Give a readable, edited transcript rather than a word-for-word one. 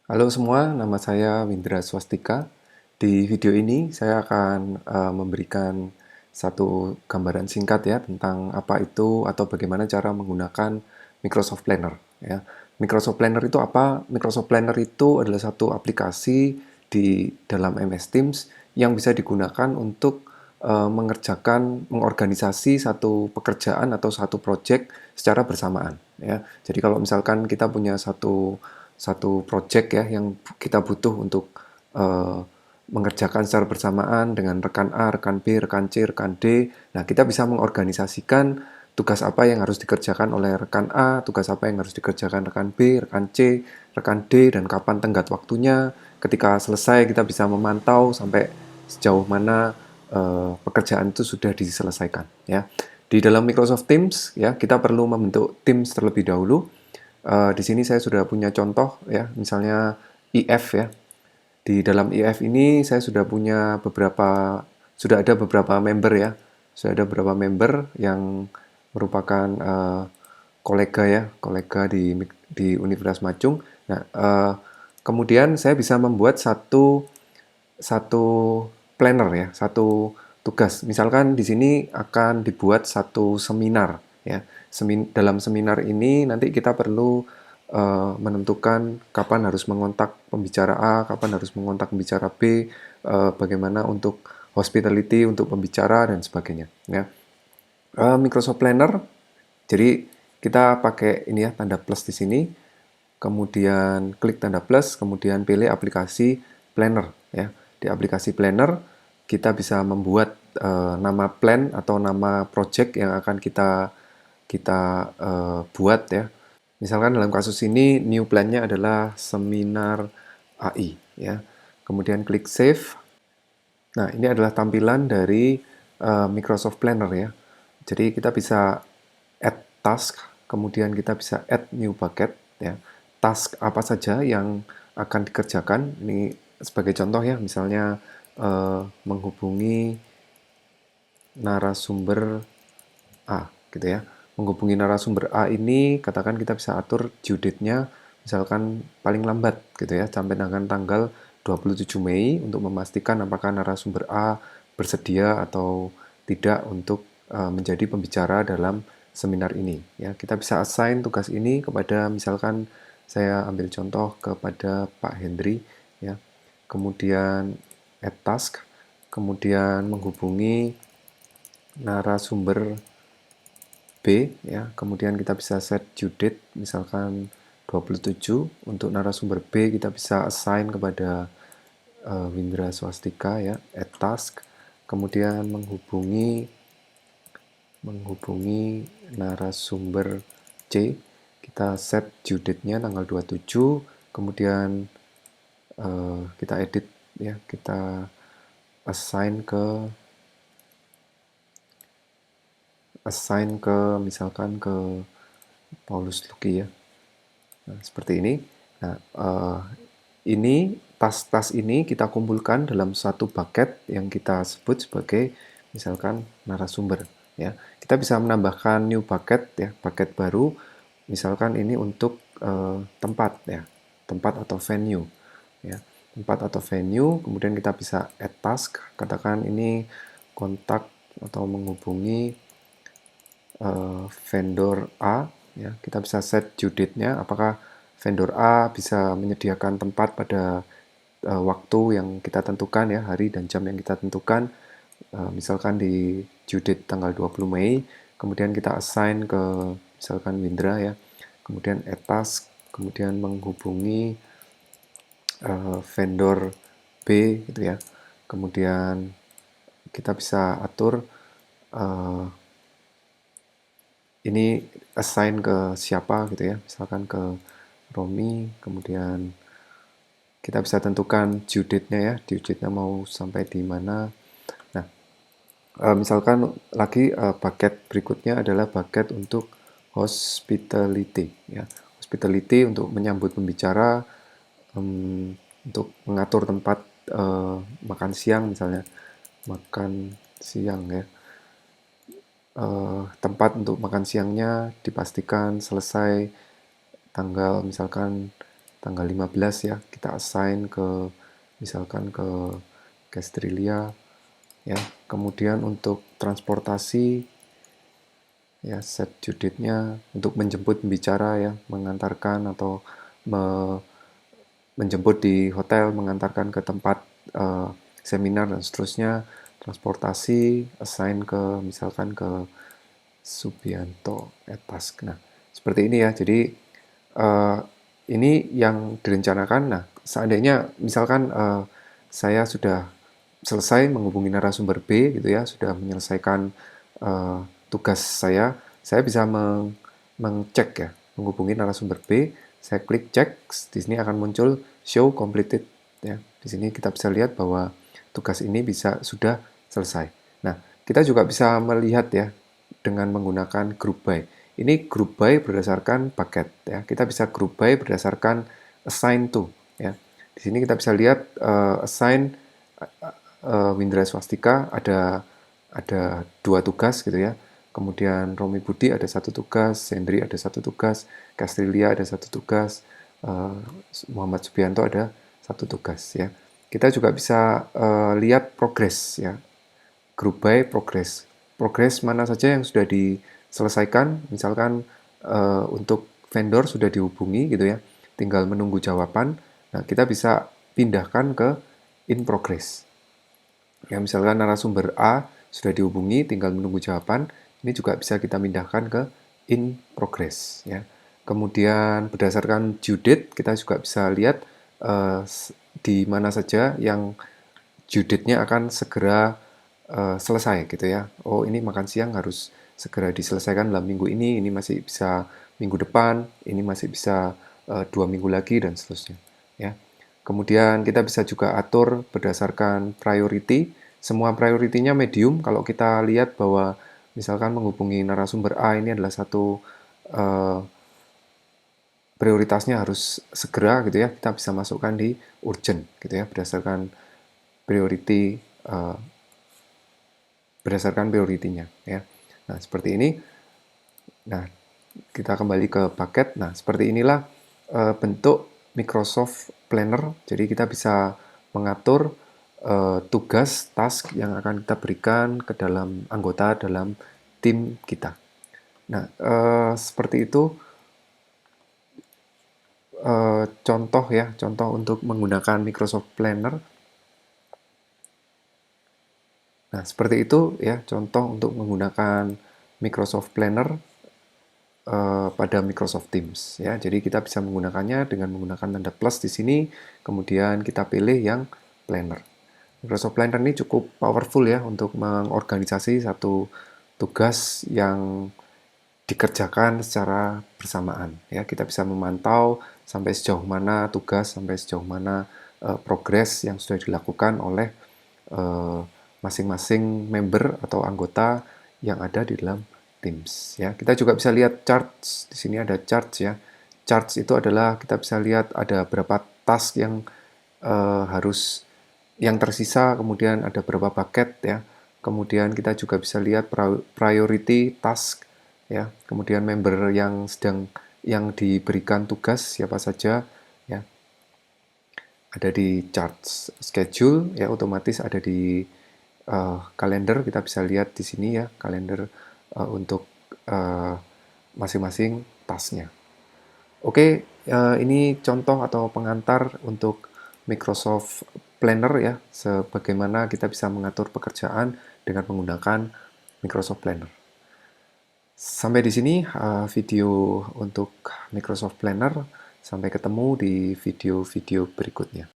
Halo semua, nama saya Windra Swastika. Di video ini saya akan memberikan satu gambaran singkat ya tentang apa itu atau bagaimana cara menggunakan Microsoft Planner ya. Microsoft Planner itu apa? Microsoft Planner itu adalah satu aplikasi di dalam MS Teams yang bisa digunakan untuk mengorganisasi satu pekerjaan atau satu project secara bersamaan ya. Jadi kalau misalkan kita punya satu satu project ya yang kita butuh untuk uh, mengerjakan secara bersamaan dengan rekan A, rekan B, rekan C, rekan D. Nah, kita bisa mengorganisasikan tugas apa yang harus dikerjakan oleh rekan A, tugas apa yang harus dikerjakan rekan B, rekan C, rekan D, dan kapan tenggat waktunya. Ketika selesai, kita bisa memantau sampai sejauh mana pekerjaan itu sudah diselesaikan. Ya, di dalam Microsoft Teams, ya kita perlu membentuk Teams terlebih dahulu. Di sini saya sudah punya contoh ya, misalnya IF ya. Di dalam IF ini saya sudah ada beberapa member ya. Sudah ada beberapa member yang merupakan kolega ya, kolega di Universitas Macung. Nah, kemudian saya bisa membuat satu satu planner ya, satu tugas. Misalkan di sini akan dibuat satu seminar ya. Dalam seminar ini nanti kita perlu menentukan kapan harus mengontak pembicara A, kapan harus mengontak pembicara B, bagaimana untuk hospitality untuk pembicara dan sebagainya ya. Microsoft Planner. Jadi kita pakai ini ya tanda plus di sini, kemudian klik tanda plus, kemudian pilih aplikasi Planner ya. Di aplikasi Planner kita bisa membuat nama plan atau nama project yang akan kita kita buat ya. Misalkan dalam kasus ini new plan-nya adalah seminar AI ya. Kemudian klik save. Nah, ini adalah tampilan dari Microsoft Planner ya. Jadi kita bisa add task, kemudian kita bisa add new bucket ya. Task apa saja yang akan dikerjakan. Ini sebagai contoh ya, misalnya menghubungi narasumber A gitu ya. Menghubungi narasumber A ini katakan kita bisa atur due date-nya misalkan paling lambat gitu ya sampai dengan tanggal 27 Mei untuk memastikan apakah narasumber A bersedia atau tidak untuk menjadi pembicara dalam seminar ini ya. Kita bisa assign tugas ini kepada misalkan saya ambil contoh kepada Pak Hendri ya. Kemudian add task, kemudian menghubungi narasumber B ya. Kemudian kita bisa set due date misalkan 27. Untuk narasumber B kita bisa assign kepada Windra Swastika ya, add task. Kemudian menghubungi narasumber C, kita set due date-nya tanggal 27, kemudian kita edit ya, kita assign ke misalkan ke Paulus Luki ya. Nah, seperti ini. Nah, ini tas-tas ini kita kumpulkan dalam satu bucket yang kita sebut sebagai misalkan narasumber ya. Kita bisa menambahkan new bucket ya, bucket baru. Misalkan ini untuk tempat ya, tempat atau venue ya. Tempat atau venue, kemudian kita bisa add task, katakan ini kontak atau menghubungi vendor A ya, kita bisa set due date-nya apakah vendor A bisa menyediakan tempat pada waktu yang kita tentukan ya, hari dan jam yang kita tentukan. Misalkan di due date tanggal 20 Mei, kemudian kita assign ke misalkan Windra ya. Kemudian add task, kemudian menghubungi vendor B gitu ya. Kemudian kita bisa atur uh, ini assign ke siapa gitu ya, misalkan ke Romi, kemudian kita bisa tentukan due date-nya ya, due date-nya mau sampai di mana. Nah, misalkan lagi bucket berikutnya adalah bucket untuk hospitality ya. Hospitality untuk menyambut pembicara, untuk mengatur tempat makan siang misalnya, makan siang ya. Tempat untuk makan siangnya dipastikan selesai tanggal misalkan tanggal 15 ya, kita assign ke misalkan ke Castrilia ya. Kemudian untuk transportasi ya, set due date-nya untuk menjemput pembicara ya, mengantarkan atau menjemput di hotel, mengantarkan ke tempat seminar dan seterusnya. Transportasi assign ke misalkan ke Subianto Task. Nah, seperti ini ya. Jadi ini yang direncanakan. Nah, seandainya misalkan saya sudah selesai menghubungi narasumber B gitu ya, sudah menyelesaikan tugas saya bisa mengcek ya, menghubungi narasumber B, saya klik cek, di sini akan muncul show completed ya. Di sini kita bisa lihat bahwa tugas ini sudah selesai. Nah, kita juga bisa melihat ya dengan menggunakan group by. Ini group by berdasarkan paket ya. Kita bisa group by berdasarkan assign to ya. Di sini kita bisa lihat assign Windra Swastika ada 2 tugas gitu ya. Kemudian Romi Budi ada 1 tugas, Sendri ada 1 tugas, Castrilia ada 1 tugas, Muhammad Subianto ada 1 tugas ya. Kita juga bisa lihat progres ya, group by progress. Progres mana saja yang sudah diselesaikan, misalkan untuk vendor sudah dihubungi gitu ya, tinggal menunggu jawaban. Nah, kita bisa pindahkan ke in progress. Ya, misalkan narasumber A sudah dihubungi, tinggal menunggu jawaban. Ini juga bisa kita pindahkan ke in progress. Ya. Kemudian berdasarkan due date, kita juga bisa lihat di mana saja yang due date-nya akan segera selesai gitu ya. Oh, ini makan siang harus segera diselesaikan dalam minggu ini masih bisa minggu depan, ini masih bisa 2 minggu lagi dan seterusnya. Ya. Kemudian kita bisa juga atur berdasarkan priority. Semua priority-nya medium. Kalau kita lihat bahwa misalkan menghubungi narasumber A ini adalah satu prioritasnya harus segera gitu ya, kita bisa masukkan di urgent gitu ya, berdasarkan priority berdasarkan prioritinya ya. Nah, seperti ini. Nah, kita kembali ke paket. Nah, seperti inilah bentuk Microsoft Planner. Jadi kita bisa mengatur tugas, task yang akan kita berikan ke dalam anggota dalam tim kita. Nah, seperti itu contoh ya, contoh untuk menggunakan Microsoft Planner. Nah, seperti itu ya, contoh untuk menggunakan Microsoft Planner pada Microsoft Teams ya. Jadi kita bisa menggunakannya dengan menggunakan tanda plus di sini, kemudian kita pilih yang Planner. Microsoft Planner ini cukup powerful ya untuk mengorganisasi satu tugas yang dikerjakan secara bersamaan ya. Kita bisa memantau sampai sejauh mana tugas, sampai sejauh mana progres yang sudah dilakukan oleh masing-masing member atau anggota yang ada di dalam Teams ya. Kita juga bisa lihat charts. Di sini ada charts ya. Charts itu adalah kita bisa lihat ada berapa task yang yang tersisa, kemudian ada berapa bucket ya. Kemudian kita juga bisa lihat priority task ya. Kemudian member yang diberikan tugas siapa saja ya. Ada di charts schedule ya, otomatis ada di kalender. Kita bisa lihat di sini ya, kalender untuk masing-masing tasknya. Oke, ini contoh atau pengantar untuk Microsoft Planner ya, sebagaimana kita bisa mengatur pekerjaan dengan menggunakan Microsoft Planner. Sampai di sini video untuk Microsoft Planner. Sampai ketemu di video-video berikutnya.